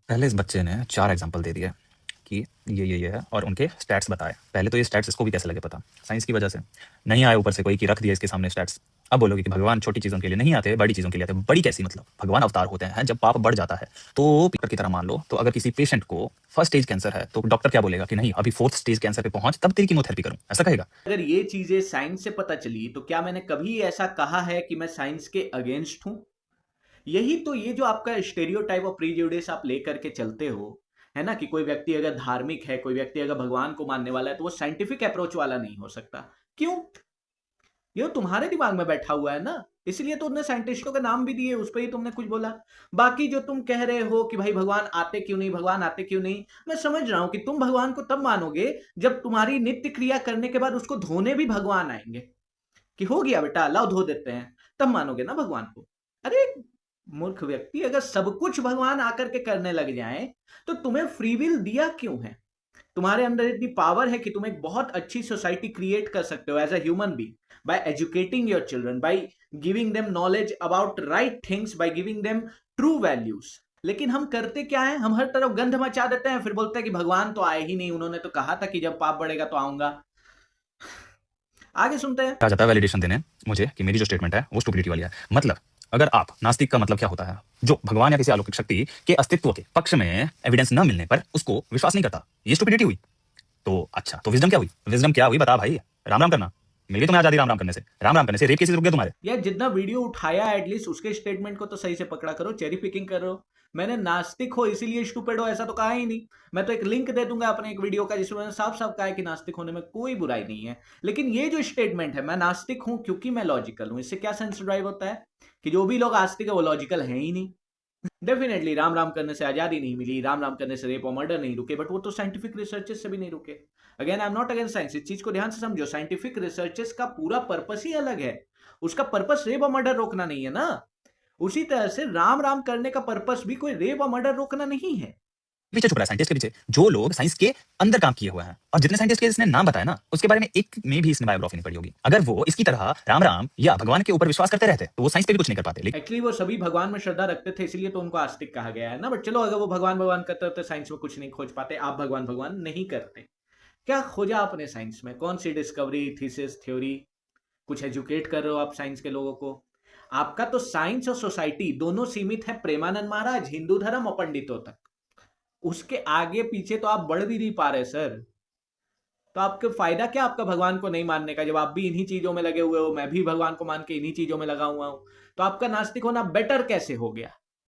पहले इस बच्चे ने 4 एग्जाम्पल दे दिए कि ये है और उनके स्टैट्स बताए। पहले तो ये स्टैट्स इसको भी कैसे लगे पता, साइंस की वजह से नहीं आए ऊपर से कोई कि रख दिया इसके सामने स्टैट्स। अब बोलोगे कि भगवान छोटी चीजों के लिए नहीं आते, बड़ी चीजों के लिए आते। बड़ी कैसी मतलब, भगवान अवतार होते हैं। जब पाप बढ़ जाता है तो पीटर की तरह मान लो, तो अगर किसी पेशेंट को फर्स्ट स्टेज कैंसर है तो डॉक्टर क्या बोलेगा कि नहीं अभी 4th स्टेज कैंसर पे पहुंच तब तेरी कीमोथेरेपी करूं, ऐसा कहेगा? अगर ये चीजें साइंस से पता चली तो क्या मैंने कभी ऐसा कहा है कि मैं साइंस के अगेंस्ट हूं? यही तो, ये जो आपका स्टेरियोटाइप और प्रीजुडिस आप लेकर के चलते हो, है ना, कि कोई व्यक्ति अगर धार्मिक है, कोई व्यक्ति अगर भगवान को मानने वाला है तो वो साइंटिफिक अप्रोच वाला नहीं हो सकता। क्यों? ये तुम्हारे दिमाग में बैठा हुआ है ना, इसलिए तो उन्होंने साइंटिस्टों के नाम भी दिए, उस पर ही तुमने कुछ बोला। बाकी जो तुम कह रहे हो कि भाई भगवान आते क्यों नहीं, भगवान आते क्यों नहीं, मैं समझ रहा हूं कि तुम भगवान को तब मानोगे जब तुम्हारी नित्य क्रिया करने के बाद उसको धोने भी भगवान आएंगे, कि हो गया बेटा लाओ धो देते हैं, तब मानोगे ना भगवान को। अरे मूर्ख व्यक्ति, अगर सब कुछ भगवान आकर के करने लग जाए तो तुम्हें फ्री विल दिया क्यों है? तुम्हारे अंदर इतनी पावर है कि तुम एक बहुत अच्छी सोसाइटी क्रिएट कर सकते हो as a human being, by educating your children, by giving them knowledge about right things, by giving them true values. लेकिन हम करते क्या है, हम हर तरफ गंध मचा देते हैं, फिर बोलते हैं कि भगवान तो आए ही नहीं, उन्होंने तो कहा था कि जब पाप बढ़ेगा तो आऊंगा। आगे सुनते हैं। आ जाता है वैलिडेशन देने मुझे कि मेरी जो स्टेटमेंट है वो स्टुपिडिटी वाली है। मतलब अगर आप नास्तिक का मतलब क्या होता है, जो भगवान या किसी अलौकिक शक्ति के अस्तित्व के पक्ष में एविडेंस न मिलने पर उसको विश्वास नहीं करता, ये स्टुपिडिटी हुई। तो अच्छा, तो विजडम क्या हुई? विजडम क्या हुई बता भाई। राम राम करना मिल गई तुम्हें आजादी, राम राम करने से। राम राम करने से रेप केसेस रुक गए तुम्हारे। यार जितना वीडियो उठाया एटलीस्ट उसके स्टेटमेंट को तो सही से पकड़ा करो, चेरी पिकिंग कर रहे हो। मैंने नास्तिक हो इसीलिए स्टूपिड हो ऐसा तो कहा ही नहीं। मैं तो एक लिंक दे दूंगा अपने एक वीडियो का जिसमें मैंने साफ साफ कहा है कि नास्तिक होने में कोई बुराई नहीं है। लेकिन ये जो स्टेटमेंट है, मैं नास्तिक हूं क्योंकि मैं लॉजिकल हूं, इससे क्या सेंस ड्राइव होता है कि जो भी लोग आस्तिक है वो लॉजिकल है ही नहीं। डेफिनेटली राम राम करने से आजादी नहीं मिली, राम राम करने से रेप और मर्डर नहीं रुके, बट वो तो साइंटिफिक रिसर्चेस से भी नहीं रुके। Again I am not against science, इस चीज को ध्यान से समझो, साइंटिफिक रिसर्चेस का पूरा पर्पस ही अलग है। उसका पर्पस रेप और मर्डर रोकना नहीं है ना। उसी तरह से राम राम करने का पर्पस भी कोई रेप और मर्डर रोकना नहीं है। पीछे छुप रहा है साइंटिस्ट के पीछे, जो लोग साइंस के अंदर काम किए हुए हैं। और जितने साइंटिस्ट के इसने नाम बताया ना, उसके बारे में एक में भी इसने बायोग्राफी नहीं पढ़ी होगी। अगर वो इसकी तरह राम राम या भगवान के ऊपर विश्वास करते रहते तो वो साइंस पे भी कुछ नहीं कर पाते। एक्चुअली वो सभी भगवान में श्रद्धा रखते थे, इसलिए तो उनको आस्तिक कहा गया है ना। बट चलो, अगर वो भगवान भगवान करते होते साइंस में कुछ नहीं खोज पाते। आप भगवान भगवान नहीं करते, क्या खोजा आपने साइंस में? कौन सी डिस्कवरी, थीसिस, थ्योरी? कुछ एजुकेट कर रहे हो आप साइंस के लोगों को? आपका तो साइंस और सोसाइटी दोनों सीमित है प्रेमानंद महाराज, हिंदू धर्म और पंडितों तक। उसके आगे पीछे तो आप बढ़ भी नहीं पा रहे सर। तो आपको फायदा क्या आपका भगवान को नहीं मानने का, जब आप भी इन्हीं चीजों में लगे हुए हो, मैं भी भगवान को मान के इन्हीं चीजों में लगा हुआ हूं। तो आपका नास्तिक होना बेटर कैसे हो गया?